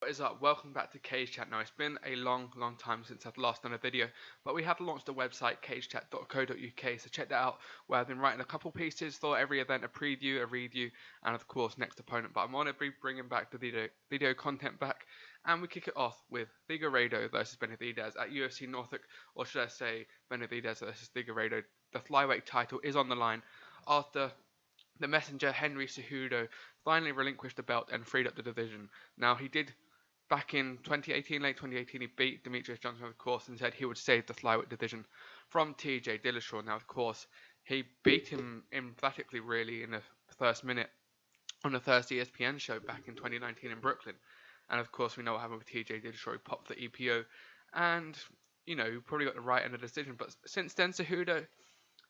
What is up? Welcome back to CageChat. Now, it's been a long time since I've last done a video, but we have launched a website, cagechat.co.uk, so check that out, where I've been writing a couple pieces for every event, a preview, a review, and of course, next opponent. But I'm going to be bringing back the video content back, and we kick it off with Figueiredo versus Benavidez at UFC Norfolk, or should I say Benavidez versus Figueiredo. The Flyweight title is on the line after the messenger Henry Cejudo finally relinquished the belt and freed up the division. Now, he did back in 2018, late 2018, he beat Demetrius Johnson, of course, and said he would save the flyweight division from TJ Dillashaw. Now, of course, he beat him emphatically, really, in the first minute on the Thursday ESPN show back in 2019 in Brooklyn. And of course, we know what happened with TJ Dillashaw. He popped the EPO, and he probably got the right end of the decision. But since then, Cejudo,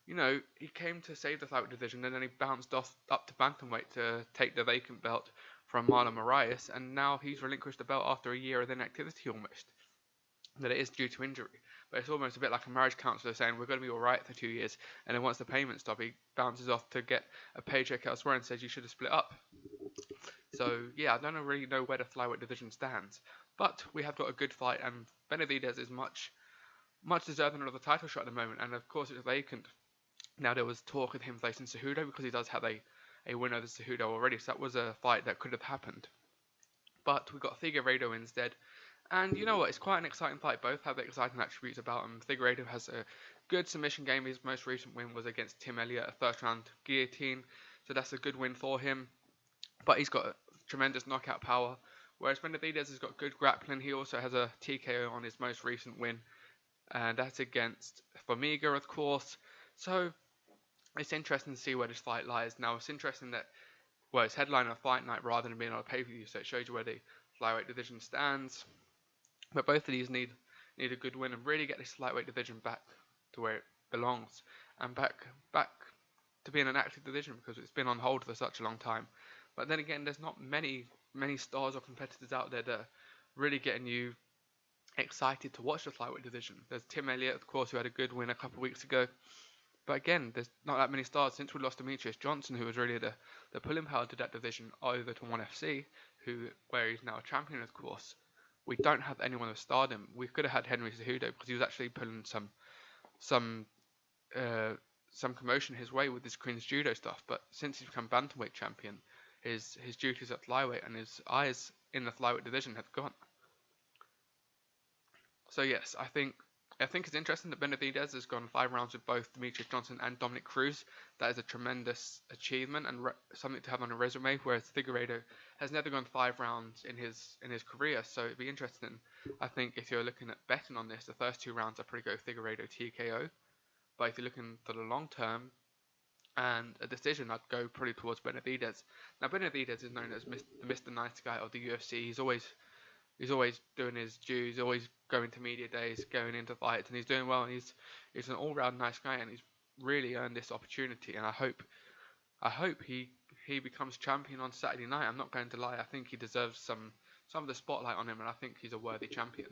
he came to save the flyweight division, and then he bounced off up to bantamweight to take the vacant belt from Marlon Moraes, and now he's relinquished the belt after a year of inactivity almost. That it is due to injury, but it's almost a bit like a marriage counsellor saying we're going to be alright for 2 years, and then once the payments stop, he bounces off to get a paycheck elsewhere and says you should have split up. So yeah, I don't really know where the flyweight division stands, but we have got a good fight, and Benavidez is much deserving of the title shot at the moment, and of course it's vacant. Now there was talk of him facing Cejudo because he does have a win over Cejudo already, so that was a fight that could have happened. But we got Figueiredo instead, and you know what? It's quite an exciting fight. Both have exciting attributes about him. Figueiredo has a good submission game. His most recent win was against Tim Elliott, a first round guillotine, so that's a good win for him. But he's got tremendous knockout power, whereas Benavidez has got good grappling. He also has a TKO on his most recent win, and that's against Formiga, of course. So it's interesting to see where this fight lies. Now, it's interesting that, well, it's headlining a fight night rather than being on a pay-per-view, so it shows you where the flyweight division stands. But both of these need a good win and really get this flyweight division back to where it belongs, and back to being an active division, because it's been on hold for such a long time. But then again, there's not many stars or competitors out there that are really getting you excited to watch the flyweight division. There's Tim Elliott, of course, who had a good win a couple of weeks ago. But again, there's not that many stars since we lost Demetrius Johnson, who was really the pulling power to that division, over to ONE FC, where he's now a champion, of course. We don't have anyone with stardom. We could have had Henry Cejudo because he was actually pulling some commotion his way with his Queen's Judo stuff. But since he's become bantamweight champion, his duties at flyweight and his eyes in the flyweight division have gone. So yes, I think it's interesting that Benavidez has gone 5 rounds with both Demetrius Johnson and Dominic Cruz. That is a tremendous achievement and something to have on a resume, whereas Figueiredo has never gone 5 rounds in his career. So it'd be interesting. I think if you're looking at betting on this, the first 2 rounds I'd probably go Figueiredo TKO. But if you're looking for the long term and a decision, I'd go probably towards Benavidez. Now, Benavidez is known as the Mr. Nice Guy of the UFC. He's always doing his dues, always going to media days, going into fights, and he's doing well. And he's an all-round nice guy, and he's really earned this opportunity. And I hope he becomes champion on Saturday night. I'm not going to lie. I think he deserves some of the spotlight on him, and I think he's a worthy champion.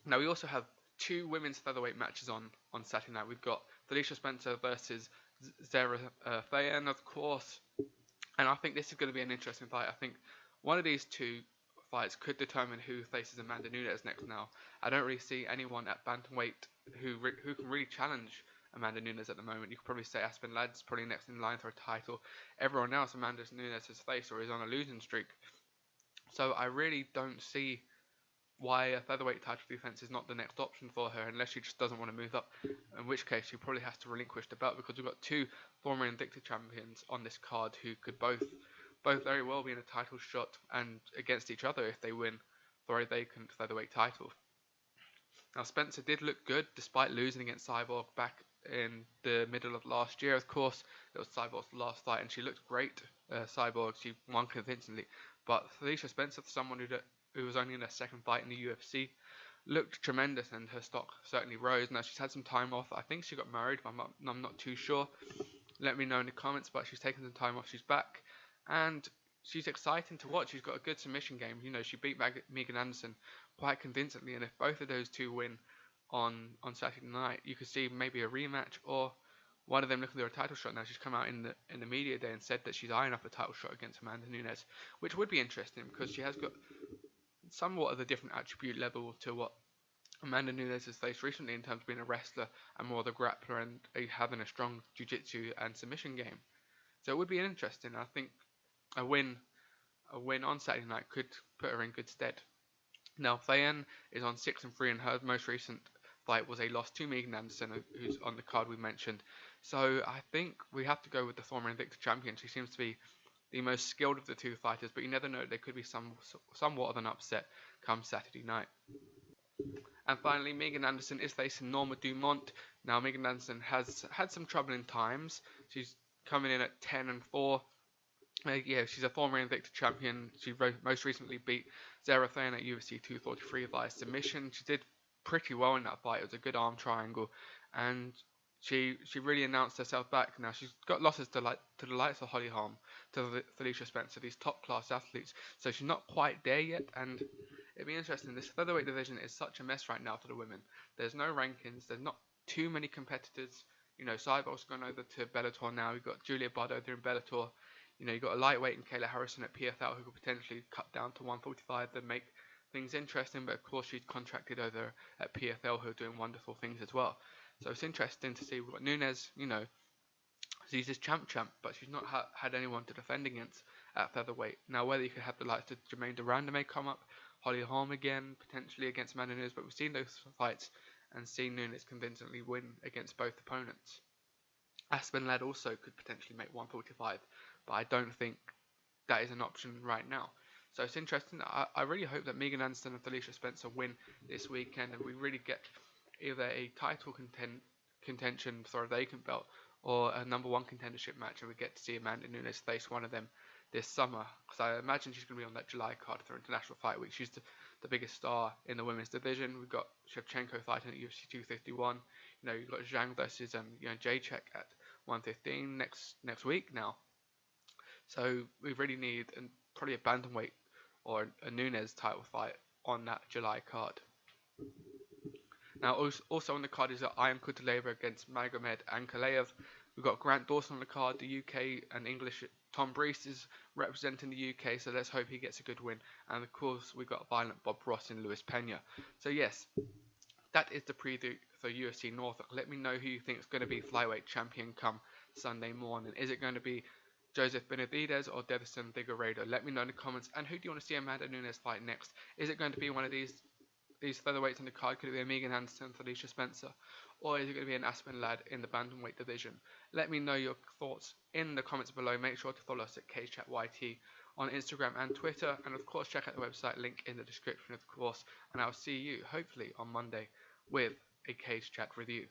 Now, we also have 2 women's featherweight matches on Saturday night. We've got Felicia Spencer versus Zarah Fairns, of course, and I think this is going to be an interesting fight. I think one of these 2 fights could determine who faces Amanda Nunes next. Now, I don't really see anyone at bantamweight who can really challenge Amanda Nunes at the moment. You could probably say Aspen Ladd's probably next in line for a title. Everyone else Amanda Nunes has faced or is on a losing streak. So I really don't see why a featherweight title defense is not the next option for her, unless she just doesn't want to move up, in which case she probably has to relinquish the belt, because we've got 2 former Invicta champions on this card who could both very well be in a title shot and against each other if they win for a vacant featherweight title. Now, Spencer did look good despite losing against Cyborg back in the middle of last year. Of course, it was Cyborg's last fight, and she looked great. Cyborg, she won convincingly. But Felicia Spencer, someone who was only in her second fight in the UFC, looked tremendous, and her stock certainly rose. Now, she's had some time off. I think she got married, but I'm not too sure. Let me know in the comments, but she's taken some time off. She's back, and she's exciting to watch. She's got a good submission game. She beat Megan Anderson quite convincingly, and if both of those 2 win on Saturday night, you could see maybe a rematch, or one of them looking for a title shot now. She's come out in the media day and said that she's eyeing up a title shot against Amanda Nunes, which would be interesting because she has got somewhat of a different attribute level to what Amanda Nunes has faced recently in terms of being a wrestler and more of a grappler and having a strong jiu-jitsu and submission game. So it would be interesting. I think a win on Saturday night could put her in good stead. Now, Fairns is on 6-3, and her most recent fight was a loss to Megan Anderson, who's on the card we mentioned. So I think we have to go with the former Invicta champion. She seems to be the most skilled of the two fighters, but you never know. There could be somewhat of an upset come Saturday night. And finally, Megan Anderson is facing Norma Dumont. Now, Megan Anderson has had some troubling times. She's coming in at 10-4. She's a former Invicta champion. She most recently beat Zarah at UFC 243 via submission. She did pretty well in that fight. It was a good arm triangle, and she really announced herself back. Now she's got losses to the likes of Holly Holm, to Felicia Spencer, these top class athletes. So she's not quite there yet, and it'd be interesting. This featherweight division is such a mess right now for the women. There's no rankings. There's not too many competitors. Cyborg's gone over to Bellator now. We've got Julia Budd over in Bellator. You've got a lightweight in Kayla Harrison at PFL who could potentially cut down to 145 and make things interesting, but of course she's contracted over at PFL who are doing wonderful things as well. So it's interesting to see. We've got Nunes, she's this champ, but she's not had anyone to defend against at featherweight. Now, whether you could have the likes of Jermaine Duranda may come up, Holly Holm again, potentially against Amanda Nunes, but we've seen those fights and seen Nunes convincingly win against both opponents. Aspen Ladd also could potentially make 145, but I don't think that is an option right now. So it's interesting. I really hope that Megan Anderson and Felicia Spencer win this weekend, and we really get either a title contention for a vacant belt or a number one contendership match, and we get to see Amanda Nunes face one of them this summer. Because I imagine she's going to be on that July card for International Fight Week. She's the biggest star in the women's division. We've got Shevchenko fighting at UFC 251. You've got Zhang versus Jacek at 115 next week now. So we really need probably a bantamweight or a Nunes title fight on that July card. Now, also on the card is Ion Kutaleva against Magomed Ankalaev. We've got Grant Dawson on the card. The UK and English Tom Breese is representing the UK, so let's hope he gets a good win. And of course, we've got Violent Bob Ross and Luis Pena. So yes, that is the preview for UFC Norfolk. Let me know who you think is going to be flyweight champion come Sunday morning. Is it going to be Joseph Benavidez or Deivesion Figueiredo? Let me know in the comments. And who do you want to see Amanda Nunes fight next? Is it going to be one of these featherweights on the card? Could it be a Megan Anderson, Felicia Spencer? Or is it going to be an Aspen Ladd in the bantamweight division? Let me know your thoughts in the comments below. Make sure to follow us at CageChat YT on Instagram and Twitter. And of course, check out the website, link in the description of course. And I'll see you hopefully on Monday with a CageChat review.